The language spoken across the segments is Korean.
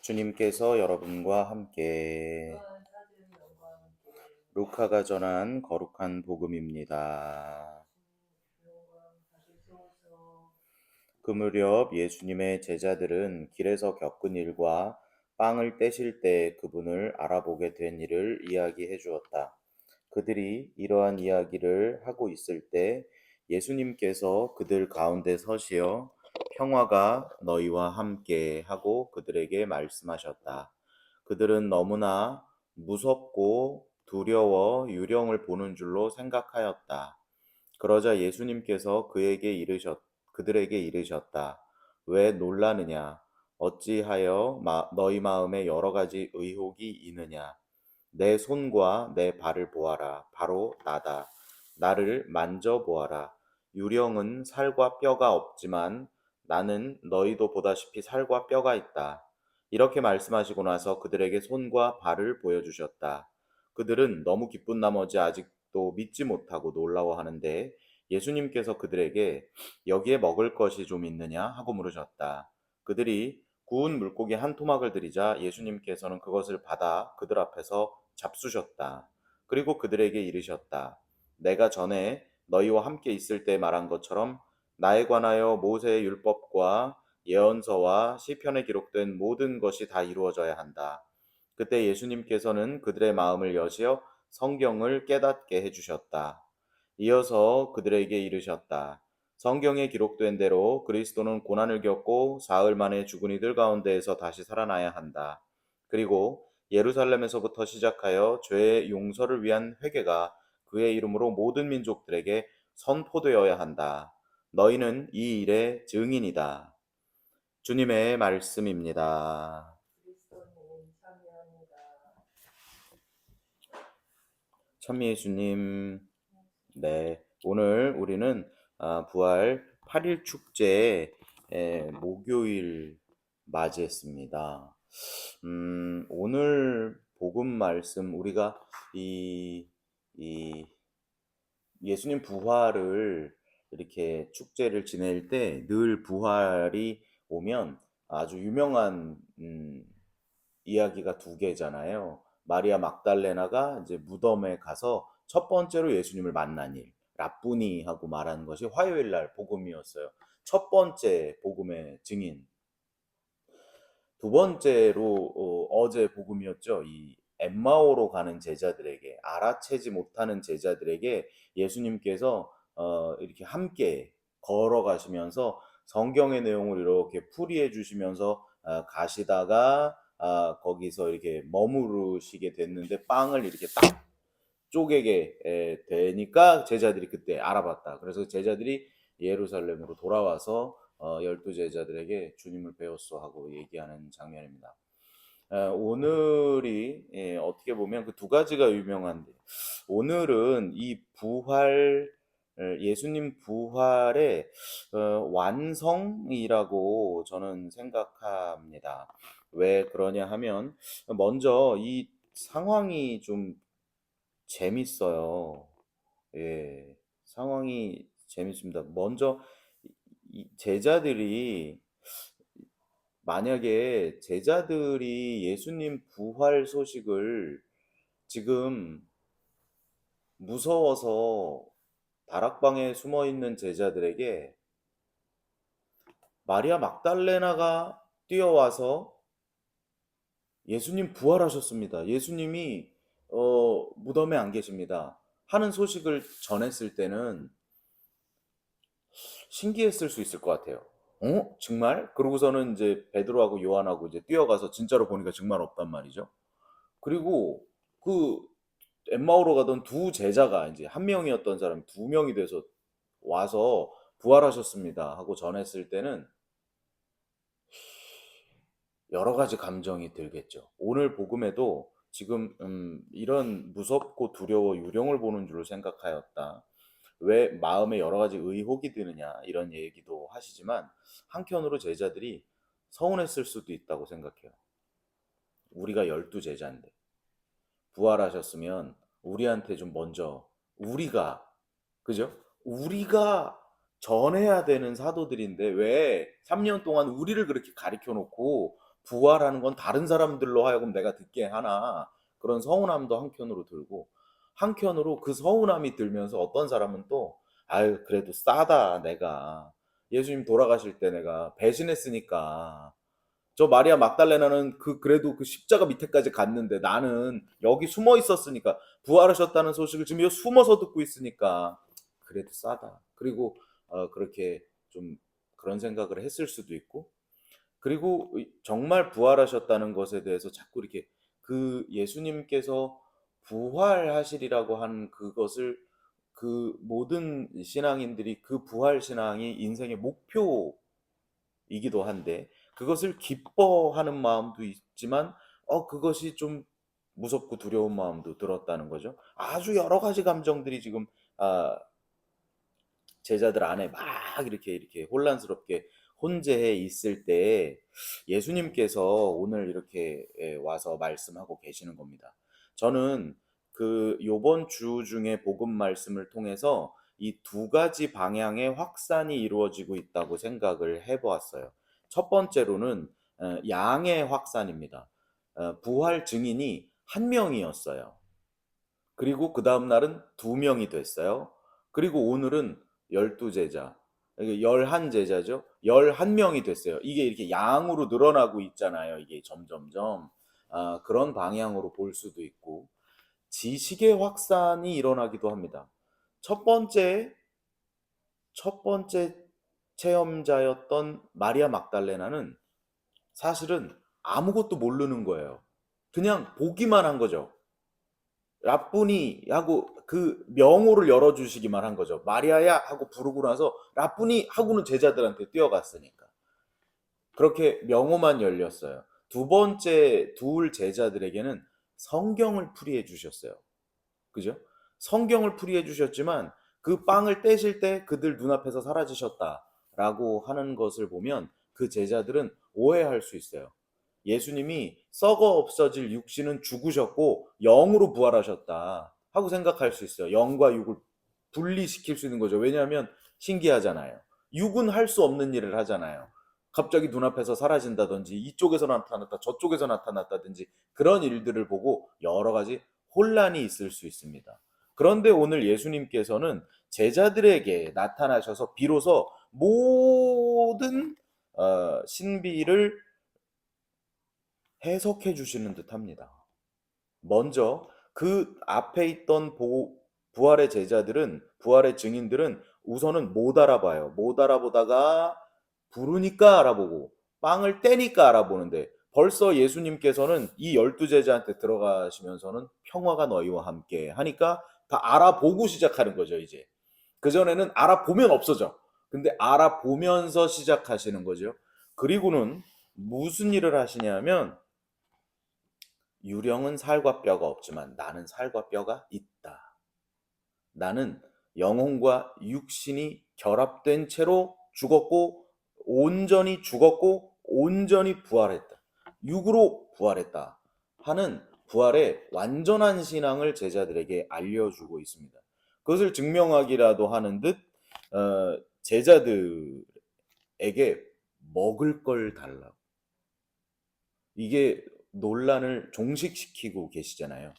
주님께서 여러분과 함께 루카가 전한 거룩한 복음입니다. 그 무렵 예수님의 제자들은 길에서 겪은 일과 빵을 떼실 때 그분을 알아보게 된 일을 이야기해 주었다. 그들이 이러한 이야기를 하고 있을 때 예수님께서 그들 가운데 서시어 평화가 너희와 함께 하고 그들에게 말씀하셨다. 그들은 너무나 무섭고 두려워 유령을 보는 줄로 생각하였다. 그러자 예수님께서 그들에게 이르셨다. 왜 놀라느냐? 어찌하여 너희 마음에 여러 가지 의혹이 있느냐? 내 손과 내 발을 보아라. 바로 나다. 나를 만져보아라. 유령은 살과 뼈가 없지만 나는 너희도 보다시피 살과 뼈가 있다. 이렇게 말씀하시고 나서 그들에게 손과 발을 보여주셨다. 그들은 너무 기쁜 나머지 아직도 믿지 못하고 놀라워하는데 예수님께서 그들에게 여기에 먹을 것이 좀 있느냐 하고 물으셨다. 그들이 구운 물고기 한 토막을 드리자 예수님께서는 그것을 받아 그들 앞에서 잡수셨다. 그리고 그들에게 이르셨다. 내가 전에 너희와 함께 있을 때 말한 것처럼 나에 관하여 모세의 율법과 예언서와 시편에 기록된 모든 것이 다 이루어져야 한다. 그때 예수님께서는 그들의 마음을 여시어 성경을 깨닫게 해주셨다. 이어서 그들에게 이르셨다. 성경에 기록된 대로 그리스도는 고난을 겪고 사흘 만에 죽은 이들 가운데에서 다시 살아나야 한다. 그리고 예루살렘에서부터 시작하여 죄의 용서를 위한 회개가 그의 이름으로 모든 민족들에게 선포되어야 한다. 너희는 이 일의 증인이다. 주님의 말씀입니다. 찬미의 주님, 네, 오늘 우리는 부활 8일 축제 목요일 맞이했습니다. 오늘 복음 말씀 우리가 이 예수님 부활을 이렇게 축제를 지낼 때 늘 부활이 오면 아주 유명한 이야기가 두 개잖아요. 마리아 막달레나가 이제 무덤에 가서 첫 번째로 예수님을 만난 일, 라쁘니 하고 말하는 것이 화요일 날 복음이었어요. 첫 번째 복음의 증인. 두 번째로 어제 복음이었죠. 이 엠마오로 가는 제자들에게 알아채지 못하는 제자들에게 예수님께서 이렇게 함께 걸어가시면서 성경의 내용을 이렇게 풀이해 주시면서 가시다가 거기서 이렇게 머무르시게 됐는데 빵을 이렇게 딱 쪼개게 되니까 제자들이 그때 알아봤다. 그래서 제자들이 예루살렘으로 돌아와서 12 제자들에게 주님을 배웠어 하고 얘기하는 장면입니다. 오늘이 어떻게 보면 그 두 가지가 유명한데 오늘은 이 부활 예수님 부활의 완성이라고 저는 생각합니다. 왜 그러냐 하면 먼저 이 상황이 좀 재밌어요. 예. 상황이 재밌습니다. 먼저 이 제자들이 만약에 제자들이 예수님 부활 소식을 지금 무서워서 다락방에 숨어 있는 제자들에게 마리아 막달레나가 뛰어와서 예수님 부활하셨습니다. 예수님이 무덤에 안 계십니다. 하는 소식을 전했을 때는 신기했을 수 있을 것 같아요. 정말? 그러고서는 이제 베드로하고 요한하고 이제 뛰어가서 진짜로 보니까 정말 없단 말이죠. 그리고 그 엠마오로 가던 두 제자가 이제 한 명이었던 사람이 두 명이 돼서 와서 부활하셨습니다 하고 전했을 때는 여러 가지 감정이 들겠죠. 오늘 복음에도 지금 이런 무섭고 두려워 유령을 보는 줄로 생각하였다. 왜 마음에 여러 가지 의혹이 드느냐 이런 얘기도 하시지만 한편으로 제자들이 서운했을 수도 있다고 생각해요. 우리가 12 제자인데 부활하셨으면 우리한테 좀 먼저 우리가 그죠? 우리가 전해야 되는 사도들인데 왜 3년 동안 우리를 그렇게 가리켜 놓고 부활하는 건 다른 사람들로 하여금 내가 듣게 하나 그런 서운함도 한켠으로 들고 한켠으로 그 서운함이 들면서 어떤 사람은 또 아유 그래도 싸다 내가 예수님 돌아가실 때 내가 배신했으니까 저 마리아 막달레나는 그래도 그 십자가 밑에까지 갔는데 나는 여기 숨어 있었으니까 부활하셨다는 소식을 지금 여기 숨어서 듣고 있으니까 그래도 싸다. 그리고 그렇게 좀 그런 생각을 했을 수도 있고 그리고 정말 부활하셨다는 것에 대해서 자꾸 이렇게 그 예수님께서 부활하시리라고 한 그것을 그 모든 신앙인들이 그 부활 신앙이 인생의 목표이기도 한데 그것을 기뻐하는 마음도 있지만 그것이 좀 무섭고 두려운 마음도 들었다는 거죠. 아주 여러 가지 감정들이 지금 아 제자들 안에 막 이렇게 혼란스럽게 혼재해 있을 때 예수님께서 오늘 이렇게 와서 말씀하고 계시는 겁니다. 저는 그 요번 주 중에 복음 말씀을 통해서 이 두 가지 방향의 확산이 이루어지고 있다고 생각을 해 보았어요. 첫 번째로는 양의 확산입니다. 부활 증인이 한 명이었어요. 그리고 그 다음 날은 두 명이 됐어요. 그리고 오늘은 12제자, 11제자죠. 11명이 됐어요. 이게 이렇게 양으로 늘어나고 있잖아요. 이게 점점점. 그런 방향으로 볼 수도 있고, 지식의 확산이 일어나기도 합니다. 첫 번째, 첫 번째 체험자였던 마리아 막달레나는 사실은 아무것도 모르는 거예요. 그냥 보기만 한 거죠. 라뿐이 하고 그 명호를 열어주시기만 한 거죠. 마리아야 하고 부르고 나서 라뿐이 하고는 제자들한테 뛰어갔으니까. 그렇게 명호만 열렸어요. 두 번째 둘 제자들에게는 성경을 풀이해 주셨어요. 그죠? 성경을 풀이해 주셨지만 그 빵을 떼실 때 그들 눈앞에서 사라지셨다라고 하는 것을 보면 그 제자들은 오해할 수 있어요. 예수님이 썩어 없어질 육신은 죽으셨고 영으로 부활하셨다 하고 생각할 수 있어요. 영과 육을 분리시킬 수 있는 거죠. 왜냐하면 신기하잖아요. 육은 할 수 없는 일을 하잖아요. 갑자기 눈앞에서 사라진다든지 이쪽에서 나타났다 저쪽에서 나타났다든지 그런 일들을 보고 여러 가지 혼란이 있을 수 있습니다. 그런데 오늘 예수님께서는 제자들에게 나타나셔서 비로소 모든 신비를 해석해 주시는 듯합니다. 먼저 그 앞에 있던 부활의 제자들은 부활의 증인들은 우선은 못 알아봐요. 못 알아보다가 부르니까 알아보고 빵을 떼니까 알아보는데 벌써 예수님께서는 이 12제자한테 들어가시면서는 평화가 너희와 함께 하니까 다 알아보고 시작하는 거죠, 이제. 그전에는 알아보면 없어져. 근데 알아보면서 시작하시는 거죠. 그리고는 무슨 일을 하시냐면 유령은 살과 뼈가 없지만 나는 살과 뼈가 있다. 나는 영혼과 육신이 결합된 채로 죽었고 온전히 죽었고 온전히 부활했다. 육으로 부활했다. 하는 부활의 완전한 신앙을 제자들에게 알려주고 있습니다. 그것을 증명하기라도 하는 듯 제자들에게 먹을 걸 달라고. 이게 논란을 종식시키고 계시잖아요.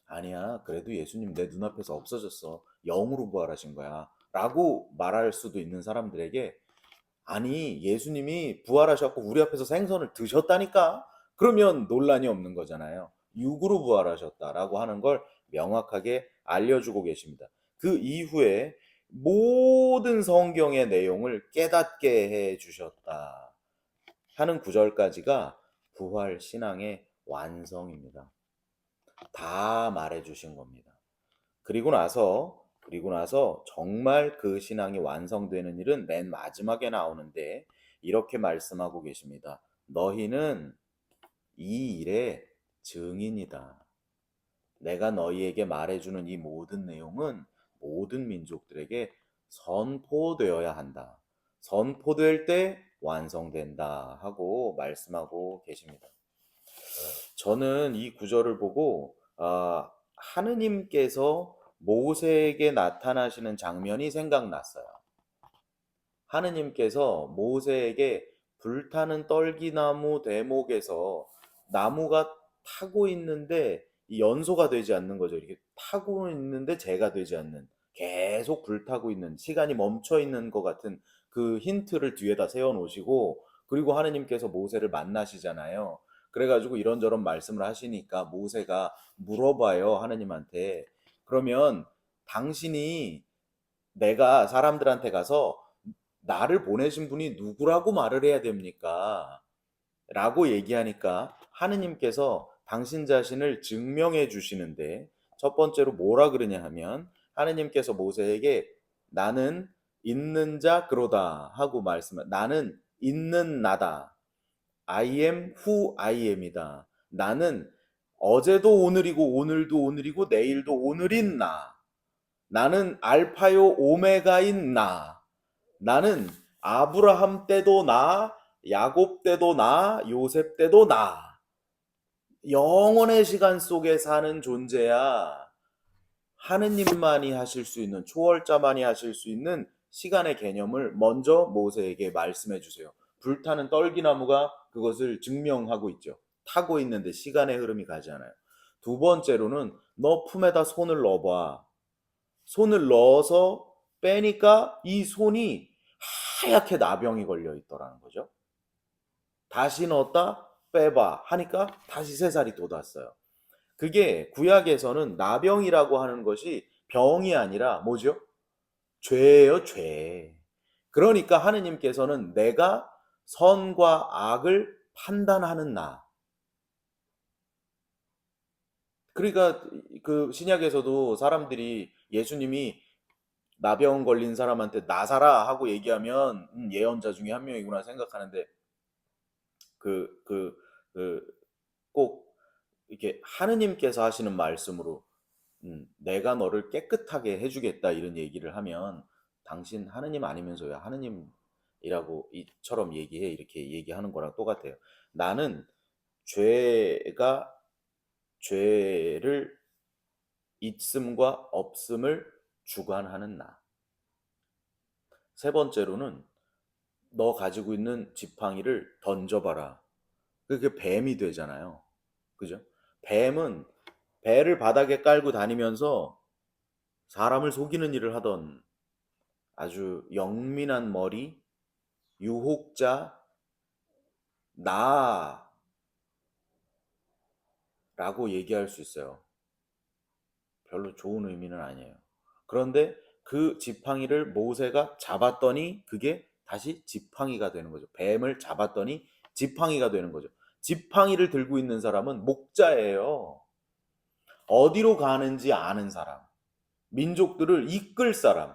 아니야, 그래도 예수님 내 눈앞에서 없어졌어. 영으로 부활하신 거야. 라고 말할 수도 있는 사람들에게 아니, 예수님이 부활하셨고 우리 앞에서 생선을 드셨다니까? 그러면 논란이 없는 거잖아요. 육으로 부활하셨다라고 하는 걸 명확하게 알려주고 계십니다. 그 이후에 모든 성경의 내용을 깨닫게 해 주셨다 하는 구절까지가 부활 신앙의 완성입니다. 다 말해 주신 겁니다. 그리고 나서 정말 그 신앙이 완성되는 일은 맨 마지막에 나오는데 이렇게 말씀하고 계십니다. 너희는 이 일의 증인이다. 내가 너희에게 말해주는 이 모든 내용은 모든 민족들에게 선포되어야 한다. 선포될 때 완성된다 하고 말씀하고 계십니다. 저는 이 구절을 보고 하느님께서 모세에게 나타나시는 장면이 생각났어요. 하느님께서 모세에게 불타는 떨기나무 대목에서 나무가 타고 있는데 이 연소가 되지 않는 거죠. 이렇게 타고 있는데 재가 되지 않는, 계속 불타고 있는, 시간이 멈춰 있는 것 같은 그 힌트를 뒤에다 세워 놓으시고, 그리고 하느님께서 모세를 만나시잖아요. 그래가지고 이런저런 말씀을 하시니까 모세가 물어봐요, 하느님한테. 그러면 당신이, 내가 사람들한테 가서 나를 보내신 분이 누구라고 말을 해야 됩니까? 라고 얘기하니까 하느님께서 당신 자신을 증명해 주시는데, 첫 번째로 뭐라 그러냐 하면, 하느님께서 모세에게 나는 있는 자 그로다 하고 나는 있는 나다. I am who I am이다. 나는 어제도 오늘이고 오늘도 오늘이고 내일도 오늘인 나. 나는 알파요 오메가인 나. 나는 아브라함 때도 나, 야곱 때도 나, 요셉 때도 나. 영원의 시간 속에 사는 존재야. 하느님만이 하실 수 있는, 초월자만이 하실 수 있는 시간의 개념을 먼저 모세에게 말씀해 주세요. 불타는 떨기나무가 그것을 증명하고 있죠. 타고 있는데 시간의 흐름이 가지 않아요. 두 번째로는 너 품에다 손을 넣어봐. 손을 넣어서 빼니까 이 손이 하얗게 나병이 걸려 있더라는 거죠. 다시 넣었다 빼봐 하니까 다시 3살이 돋았어요. 그게 구약에서는 나병이라고 하는 것이 병이 아니라 뭐죠? 죄예요, 죄. 그러니까 하느님께서는 내가 선과 악을 판단하는 나. 그러니까 그 신약에서도 사람들이 예수님이 나병 걸린 사람한테 나사라 하고 얘기하면 예언자 중에 한 명이구나 생각하는데, 그, 그, 그, 꼭 이렇게 하느님께서 하시는 말씀으로 내가 너를 깨끗하게 해주겠다 이런 얘기를 하면, 당신 하느님 아니면서 왜 하느님이라고 이처럼 얘기해, 이렇게 얘기하는 거랑 똑같아요. 나는 죄가 죄를 있음과 없음을 주관하는 나. 세 번째로는 너 가지고 있는 지팡이를 던져봐라. 그게 뱀이 되잖아요. 그죠? 뱀은 배를 바닥에 깔고 다니면서 사람을 속이는 일을 하던 아주 영민한 머리, 유혹자, 나라고 얘기할 수 있어요. 별로 좋은 의미는 아니에요. 그런데 그 지팡이를 모세가 잡았더니 그게 다시 지팡이가 되는 거죠. 뱀을 잡았더니 지팡이가 되는 거죠. 지팡이를 들고 있는 사람은 목자예요. 어디로 가는지 아는 사람, 민족들을 이끌 사람.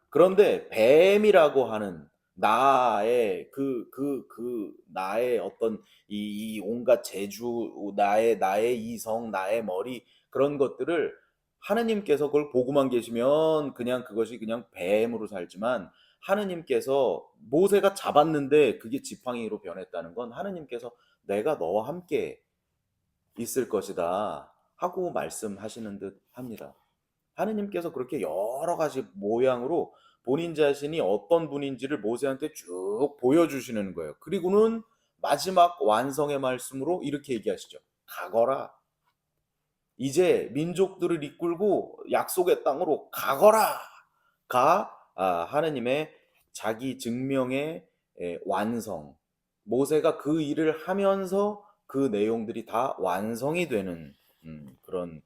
그런데 뱀이라고 하는 나의 어떤 이 온갖 재주, 나의 이성, 나의 머리, 그런 것들을 하느님께서 그걸 보고만 계시면 그냥 그것이 그냥 뱀으로 살지만, 하느님께서 모세가 잡았는데 그게 지팡이로 변했다는 건 하느님께서 내가 너와 함께 있을 것이다 하고 말씀하시는 듯 합니다. 하느님께서 그렇게 여러 가지 모양으로 본인 자신이 어떤 분인지를 모세한테 쭉 보여주시는 거예요. 그리고는 마지막 완성의 말씀으로 이렇게 얘기하시죠. 가거라. 이제 민족들을 이끌고 약속의 땅으로 가거라. 하느님의 자기 증명의 완성. 모세가 그 일을 하면서 그 내용들이 다 완성이 되는 그런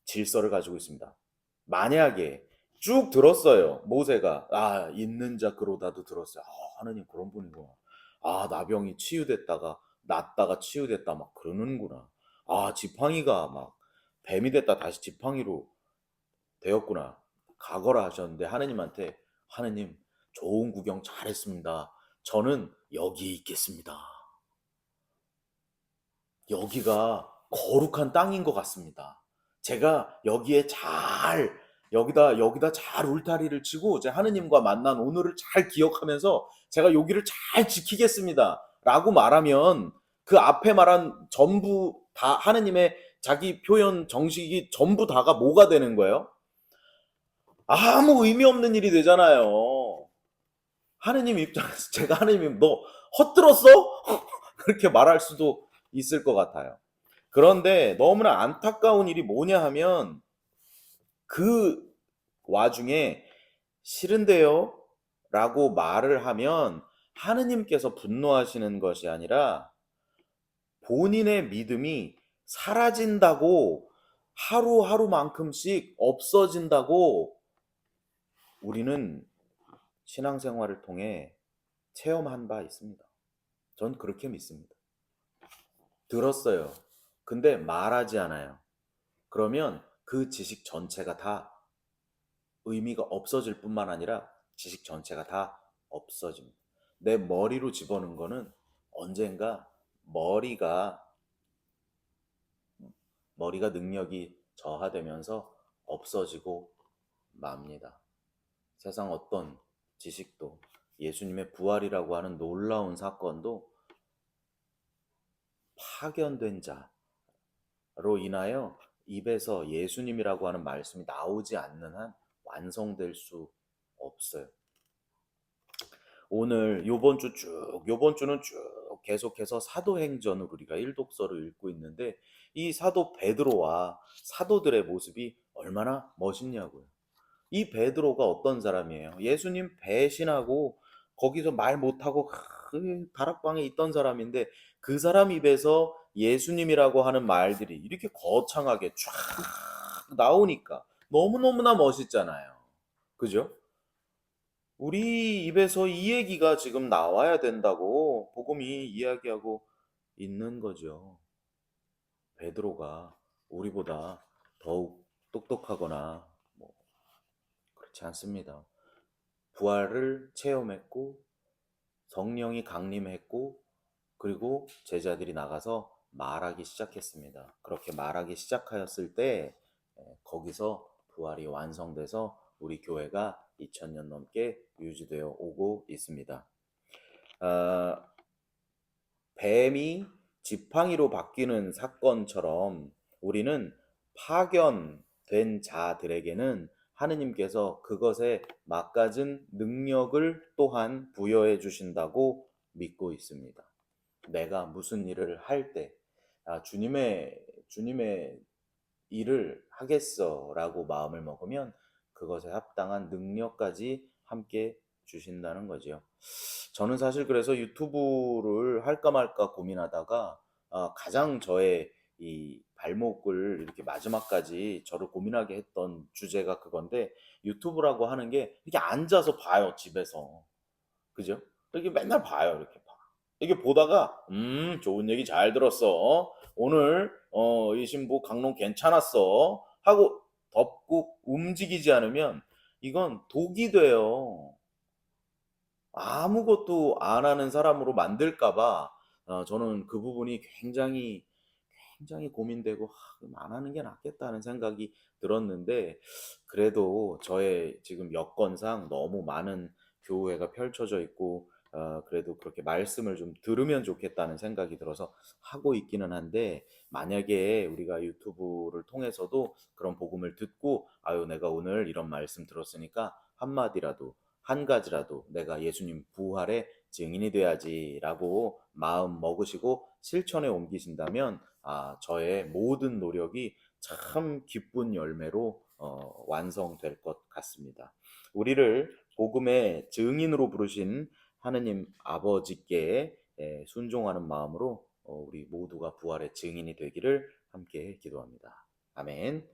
질서를 가지고 있습니다. 만약에 쭉 들었어요. 모세가 있는 자 그로다도 들었어요. 하느님 그런 분이구나. 나병이 치유됐다가 낫다가 치유됐다 막 그러는구나. 지팡이가 막 뱀이 됐다 다시 지팡이로 되었구나. 가거라 하셨는데, 하느님한테 하느님 좋은 구경 잘했습니다. 저는 여기 있겠습니다. 여기가 거룩한 땅인 것 같습니다. 제가 여기다 잘 울타리를 치고 제 하느님과 만난 오늘을 잘 기억하면서 제가 여기를 잘 지키겠습니다. 라고 말하면 그 앞에 말한 전부 다 하느님의 자기 표현 정식이 전부 다가 뭐가 되는 거예요? 아무 의미 없는 일이 되잖아요. 하느님 입장에서 제가 하느님이면 너 헛들었어? 그렇게 말할 수도 있을 것 같아요. 그런데 너무나 안타까운 일이 뭐냐 하면 그 와중에 싫은데요? 라고 말을 하면 하느님께서 분노하시는 것이 아니라 본인의 믿음이 사라진다고, 하루하루만큼씩 없어진다고 우리는 신앙생활을 통해 체험한 바 있습니다. 전 그렇게 믿습니다. 들었어요. 근데 말하지 않아요. 그러면 그 지식 전체가 다 의미가 없어질 뿐만 아니라 지식 전체가 다 없어집니다. 내 머리로 집어넣은 거는 언젠가 머리가 능력이 저하되면서 없어지고 맙니다. 세상 어떤 지식도, 예수님의 부활이라고 하는 놀라운 사건도 파견된 자로 인하여 입에서 예수님이라고 하는 말씀이 나오지 않는 한 완성될 수 없어요. 오늘 요번 주는 쭉 계속해서 사도행전을 우리가 일독서를 읽고 있는데 이 사도 베드로와 사도들의 모습이 얼마나 멋있냐고요. 이 베드로가 어떤 사람이에요? 예수님 배신하고 거기서 말 못하고 그 다락방에 있던 사람인데 그 사람 입에서 예수님이라고 하는 말들이 이렇게 거창하게 쫙 나오니까 너무너무나 멋있잖아요. 그죠? 우리 입에서 이 얘기가 지금 나와야 된다고 복음이 이야기하고 있는 거죠. 베드로가 우리보다 더욱 똑똑하거나 뭐 그렇지 않습니다. 부활을 체험했고 성령이 강림했고 그리고 제자들이 나가서 말하기 시작했습니다. 그렇게 말하기 시작하였을 때 거기서 부활이 완성돼서 우리 교회가 2000년 넘게 유지되어 오고 있습니다. 아, 뱀이 지팡이로 바뀌는 사건처럼 우리는 파견된 자들에게는 하느님께서 그것에 막가진 능력을 또한 부여해 주신다고 믿고 있습니다. 내가 무슨 일을 할 때, 주님의 일을 하겠어라고 마음을 먹으면 그것에 합당한 능력까지 함께 주신다는 거지요. 저는 사실 그래서 유튜브를 할까 말까 고민하다가 가장 저의 이 발목을 이렇게 마지막까지 저를 고민하게 했던 주제가 그건데 유튜브라고 하는 게 이렇게 앉아서 봐요, 집에서. 그죠? 이렇게 맨날 봐요, 이렇게 봐. 이게 보다가 좋은 얘기 잘 들었어. 오늘 이 신부 강론 괜찮았어. 하고 덮고 움직이지 않으면 이건 독이 돼요. 아무것도 안 하는 사람으로 만들까 봐 저는 그 부분이 굉장히 고민되고 안 하는 게 낫겠다는 생각이 들었는데 그래도 저의 지금 여건상 너무 많은 교회가 펼쳐져 있고 그래도 그렇게 말씀을 좀 들으면 좋겠다는 생각이 들어서 하고 있기는 한데 만약에 우리가 유튜브를 통해서도 그런 복음을 듣고 아유 내가 오늘 이런 말씀 들었으니까 한마디라도 한 가지라도 내가 예수님 부활의 증인이 돼야지라고 마음 먹으시고 실천에 옮기신다면 저의 모든 노력이 참 기쁜 열매로 완성될 것 같습니다. 우리를 복음의 증인으로 부르신 하느님 아버지께 순종하는 마음으로 우리 모두가 부활의 증인이 되기를 함께 기도합니다. 아멘.